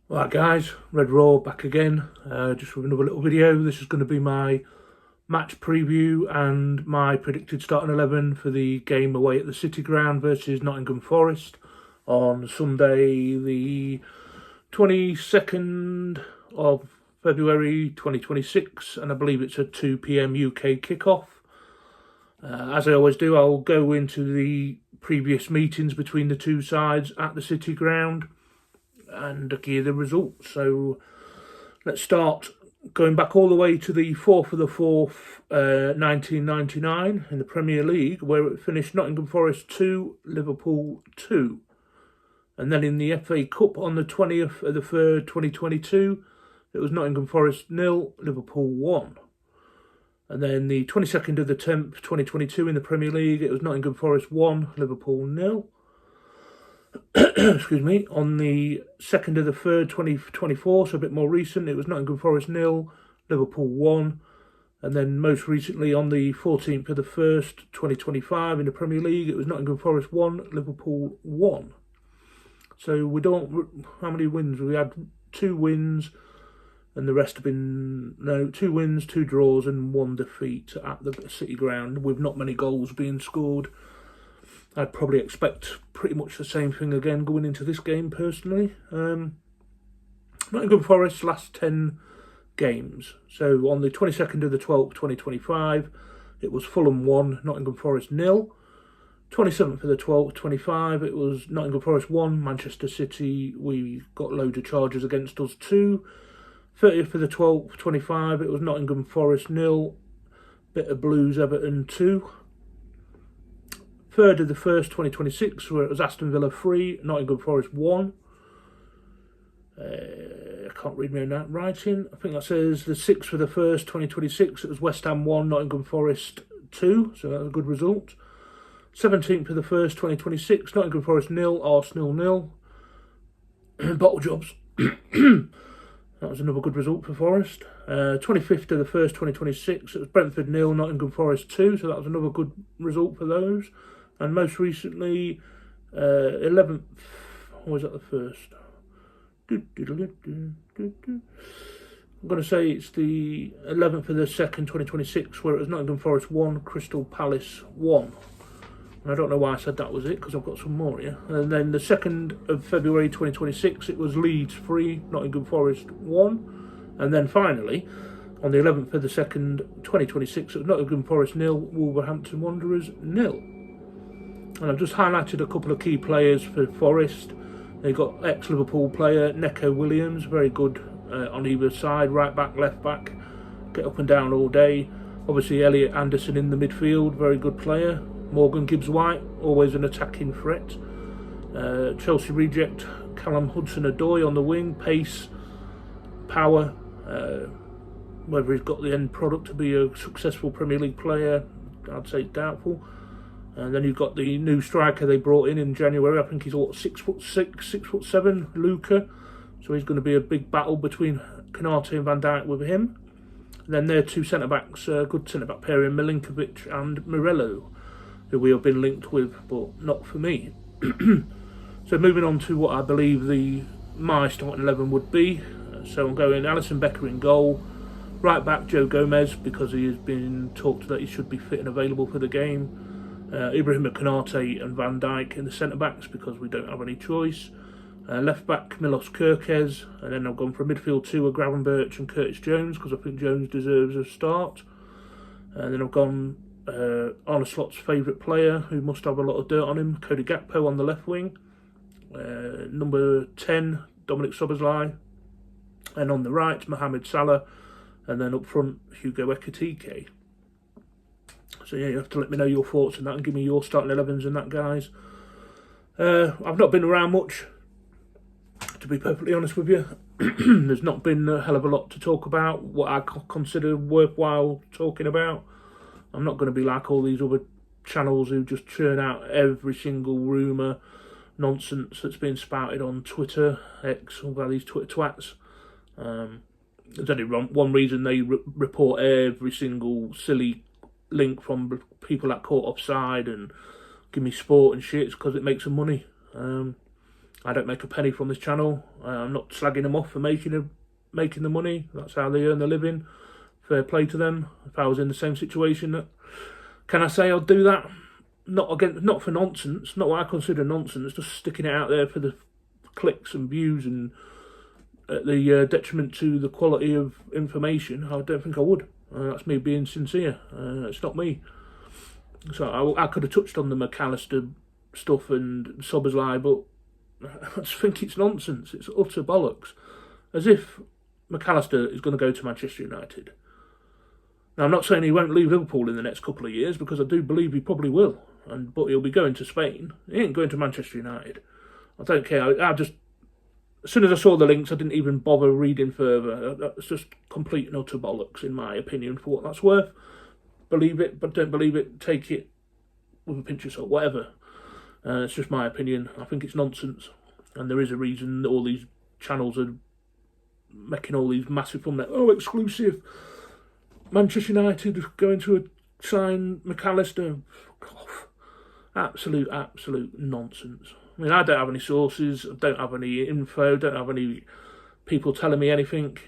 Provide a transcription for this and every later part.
Right guys, Red Raw back again, just with another little video. This is going to be my match preview and my predicted starting 11 for the game away at the City Ground versus Nottingham Forest on Sunday the 22nd of February 2026, and I believe it's a 2 p.m. UK kickoff. As I always do, I'll go into the previous meetings between the two sides at the City Ground and gear the results. So let's start going back all the way to the 4th of the 4th, 1999 in the Premier League, where it finished Nottingham Forest 2, Liverpool 2. And then in the FA Cup on the 20th of the 3rd, 2022, it was Nottingham Forest 0, Liverpool 1. And then the 22nd of the 10th, 2022 in the Premier League, it was Nottingham Forest 1, Liverpool 0. Excuse me, on the 2nd of the 3rd, 2024, so a bit more recent, it was Nottingham Forest 0, Liverpool 1. And then most recently on the 14th of the 1st, 2025 in the Premier League, it was Nottingham Forest 1, Liverpool 1. So we don't, how many wins? We had 2 wins, and the rest have been, 2 wins, 2 draws and 1 defeat at the City Ground, with not many goals being scored. I'd probably expect pretty much the same thing again going into this game, personally. Nottingham Forest's last 10 games. So on the 22nd of the 12th, 2025, it was Fulham 1, Nottingham Forest 0. 27th of the 12th, 25, it was Nottingham Forest 1, Manchester City, we got loads of charges against us 2. 30th of the 12th, 25, it was Nottingham Forest 0, bit of Blues Everton 2. 3rd of the 1st, 2026, where it was Aston Villa 3, Nottingham Forest 1. I can't read my own writing. I think that says the 6th of the 1st, 2026, it was West Ham 1, Nottingham Forest 2, so that was a good result. 17th of the 1st, 2026, Nottingham Forest 0, Arsenal 0. Bottle jobs. That was another good result for Forest. 25th of the 1st, 2026, it was Brentford 0, Nottingham Forest 2, so that was another good result for those. And most recently, 11th, or was that the 1st? I'm going to say it's the 11th of the 2nd, 2026, where it was Nottingham Forest 1, Crystal Palace 1. And I don't know why I said that was it, because I've got some more here. And then the 2nd of February 2026, it was Leeds 3, Nottingham Forest 1. And then finally, on the 11th of the 2nd, 2026, it was Nottingham Forest 0, Wolverhampton Wanderers 0. And I've just highlighted a couple of key players for Forest. They've got ex-Liverpool player Neco Williams, very good on either side, right back, left back, get up and down all day. Obviously Elliot Anderson in the midfield, very good player. Morgan Gibbs-White, always an attacking threat. Chelsea reject Callum Hudson-Odoi on the wing, pace, power. Whether he's got the end product to be a successful Premier League player, I'd say doubtful. And then you've got the new striker they brought in January. I think he's 6'6", 6'7", Luca. So he's going to be a big battle between Canate and Van Dijk with him. And then their 2 centre-backs, good centre-back pair in Milinkovic and Morello, who we have been linked with, but not for me. So moving on to what I believe my starting 11 would be. So I'm going Alisson Becker in goal. Right back, Joe Gomez, because he has been talked that he should be fit and available for the game. Ibrahim Konate and Van Dijk in the centre-backs, because we don't have any choice. Left back, Milos Kerkez. And then I've gone for midfield 2 of Gravenberch and Curtis Jones, because I think Jones deserves a start. And then I've gone Arne Slot's favourite player, who must have a lot of dirt on him, Cody Gakpo on the left wing. Number 10, Dominic Szoboszlai. And on the right, Mohamed Salah. And then up front, Hugo Ekitike. So yeah, you have to let me know your thoughts on that and give me your starting 11s and that, guys. I've not been around much, to be perfectly honest with you. There's not been a hell of a lot to talk about, what I consider worthwhile talking about. I'm not going to be like all these other channels who just churn out every single rumour, nonsense that's being spouted on Twitter, X, all by these Twitter twats. There's only one reason they report every single silly link from people that caught offside and give me sport and shit, because it makes them money. I don't make a penny from this channel. I'm not slagging them off for making the money. That's how they earn their living. Fair play to them. If I was in the same situation, can I say I'd do that? Not for nonsense. Not what I consider nonsense. Just sticking it out there for the clicks and views and at the detriment to the quality of information. I don't think I would. That's me being sincere. It's not me. So I could have touched on the McAllister stuff and Szoboszlai, but I just think it's nonsense. It's utter bollocks. As if McAllister is going to go to Manchester United. Now, I'm not saying he won't leave Liverpool in the next couple of years, because I do believe he probably will. But he'll be going to Spain. He ain't going to Manchester United. I don't care. I just, as soon as I saw the links, I didn't even bother reading further. That's just complete and utter bollocks, in my opinion, for what that's worth. Believe it, but don't believe it. Take it with a pinch of salt, whatever. It's just my opinion. I think it's nonsense. And there is a reason that all these channels are making all these massive thumbnails. Oh, exclusive. Manchester United going to sign McAllister. Absolute nonsense. I mean, I don't have any sources, I don't have any info, don't have any people telling me anything,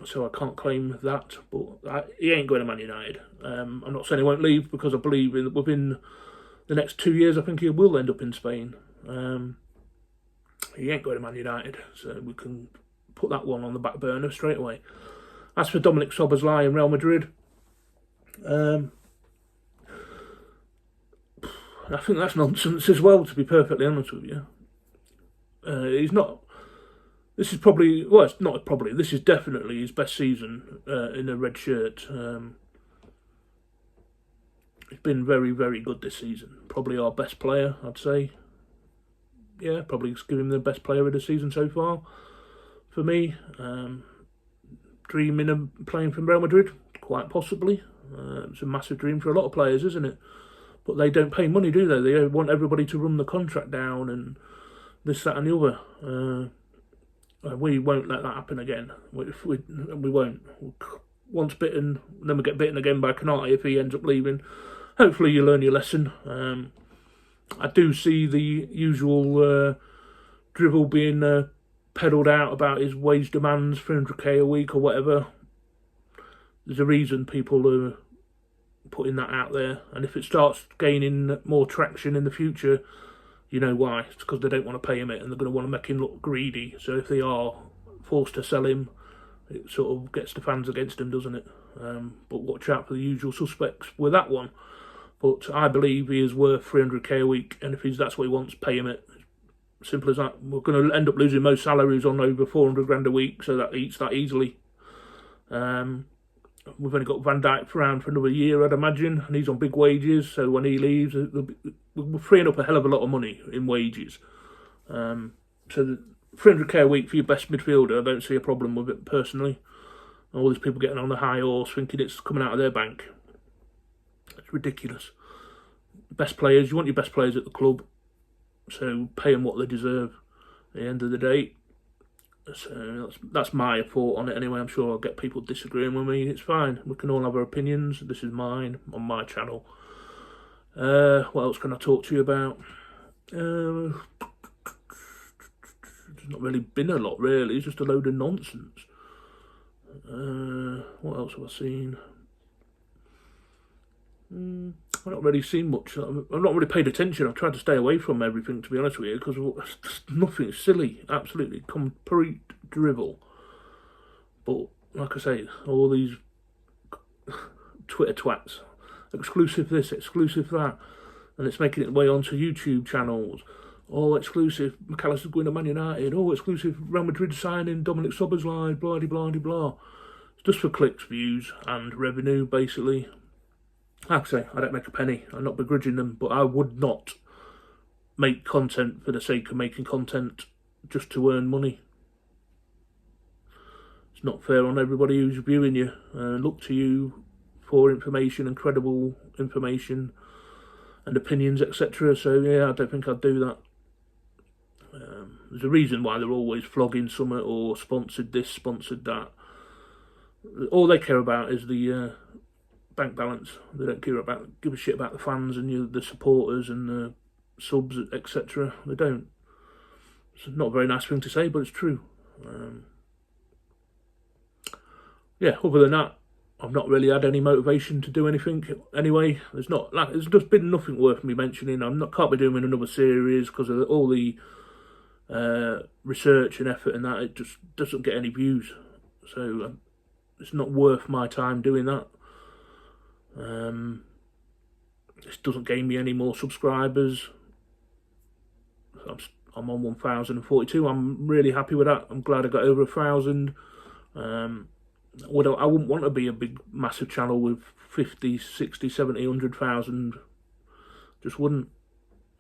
so I can't claim that. But he ain't going to Man United. I'm not saying he won't leave, because I believe within the next 2 years, I think he will end up in Spain. He ain't going to Man United, so we can put that one on the back burner straight away. As for Dominic Szoboszlai in Real Madrid, I think that's nonsense as well, to be perfectly honest with you. He's not... This is probably... Well, it's not probably. This is definitely his best season in a red shirt. He's been very, very good this season. Probably our best player, I'd say. Yeah, probably give him the best player of the season so far. For me, dreaming of playing for Real Madrid, quite possibly. It's a massive dream for a lot of players, isn't it? But they don't pay money, do they? They want everybody to run the contract down and this, that and the other. We won't let that happen again. We won't. Once bitten, then we get bitten again by Canati if he ends up leaving. Hopefully you learn your lesson. I do see the usual drivel being peddled out about his wage demands, 300k a week or whatever. There's a reason people are putting that out there, and if it starts gaining more traction in the future, you know why. It's because they don't want to pay him it, and they're going to want to make him look greedy. So if they are forced to sell him, it sort of gets the fans against him, doesn't it? But watch out for the usual suspects with that one. But I believe he is worth 300k a week, and if that's what he wants, pay him it. Simple as that. We're going to end up losing most salaries on over 400 grand a week, so that eats that easily. We've only got Van Dijk around for another year, I'd imagine, and he's on big wages, so when he leaves, we're freeing up a hell of a lot of money in wages. So 300k a week for your best midfielder, I don't see a problem with it personally. All these people getting on the high horse thinking it's coming out of their bank. It's ridiculous. Best players, you want your best players at the club, so pay them what they deserve at the end of the day. So that's my thought on it anyway. I'm sure I'll get people disagreeing with me. It's fine. We can all have our opinions. This is mine on my channel. What else can I talk to you about? There's not really been a lot, really. It's just a load of nonsense. What else have I seen? I've not really seen much. I've not really paid attention. I've tried to stay away from everything, to be honest with you, because it's just nothing silly. Absolutely complete drivel. But, like I say, all these Twitter twats, exclusive this, exclusive that, and it's making its way onto YouTube channels. Oh, exclusive, McAllister's going to Man United. Oh, exclusive, Real Madrid signing Dominic Szoboszlai, blah, blah, blah, blah. It's just for clicks, views, and revenue, basically. Like I say, I don't make a penny. I'm not begrudging them, but I would not make content for the sake of making content just to earn money. It's not fair on everybody who's viewing you. Look to you for information and credible information and opinions, etc. So yeah, I don't think I'd do that. There's a reason why they're always flogging something or sponsored this, sponsored that. All they care about is the bank balance. They don't give a shit about the fans and the supporters and the subs, etc. They don't. It's not a very nice thing to say, but it's true. Yeah, other than that, I've not really had any motivation to do anything anyway. There's just been nothing worth me mentioning. Can't be doing another series because of all the research and effort and that. It just doesn't get any views, so it's not worth my time doing that. This doesn't gain me any more subscribers. I'm on 1,042. I'm really happy with that. I'm glad I got over 1,000. I wouldn't want to be a big, massive channel with 50, 60, 70, 100,000. Just wouldn't,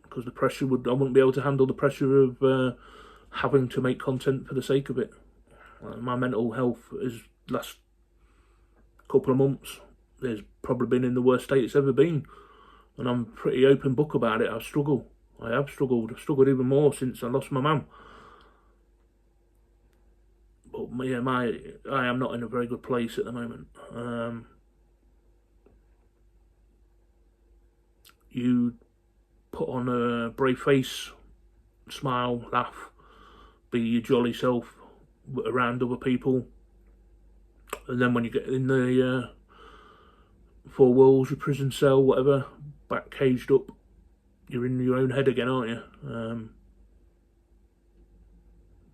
because I wouldn't be able to handle the pressure of having to make content for the sake of it. My mental health is last couple of months has probably been in the worst state it's ever been, and I'm pretty open book about it. I have struggled even more since I lost my mum. But yeah, I am not in a very good place at the moment. You put on a brave face, smile, laugh, be your jolly self around other people, and then when you get in the four walls, your prison cell, whatever, back caged up, you're in your own head again, aren't you?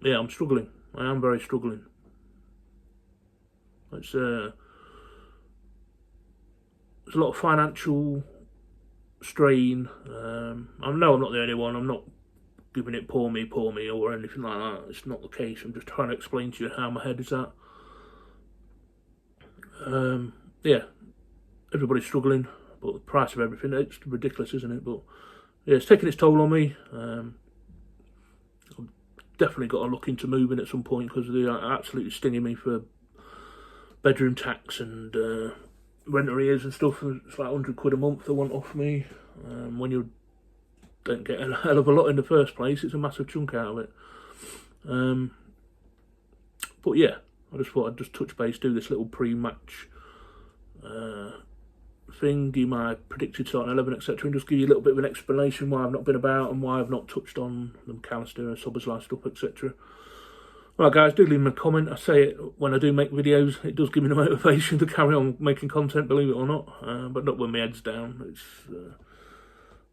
Yeah, I'm struggling. I am very struggling. There's a lot of financial strain. I know I'm not the only one. I'm not giving it poor me or anything like that. It's not the case. I'm just trying to explain to you how my head is at. Yeah, everybody's struggling, but the price of everything, it's ridiculous, isn't it? But yeah, it's taking its toll on me. Definitely got to look into moving at some point because they're absolutely stinging me for bedroom tax and rent arrears and stuff. It's like 100 quid a month they want off me. When you don't get a hell of a lot in the first place, it's a massive chunk out of it. But yeah, I just thought I'd just touch base, do this little pre-match thing, give my predicted starting 11, etc., and just give you a little bit of an explanation why I've not been about and why I've not touched on the McAllister, Soberslide stuff, etc. Right, guys, do leave me a comment. I say it when I do make videos. It does give me the motivation to carry on making content, believe it or not, but not when my head's down.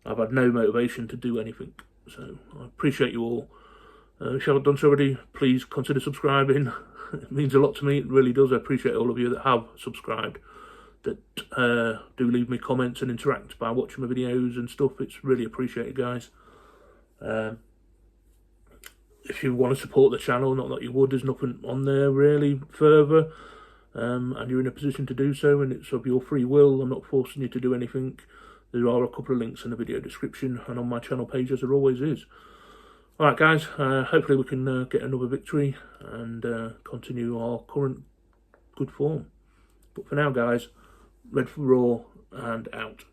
I've had no motivation to do anything, so I appreciate you all. If you haven't done so already, please consider subscribing. It means a lot to me, it really does. I appreciate all of you that have subscribed, that do leave me comments and interact by watching my videos and stuff. It's really appreciated, guys. If you want to support the channel, not that you would, there's nothing on there really further, and you're in a position to do so, and it's of your free will. I'm not forcing you to do anything. There are a couple of links in the video description and on my channel page, as there always is. Alright, guys, hopefully we can get another victory and continue our current good form. But for now, guys, Red for Raw and out.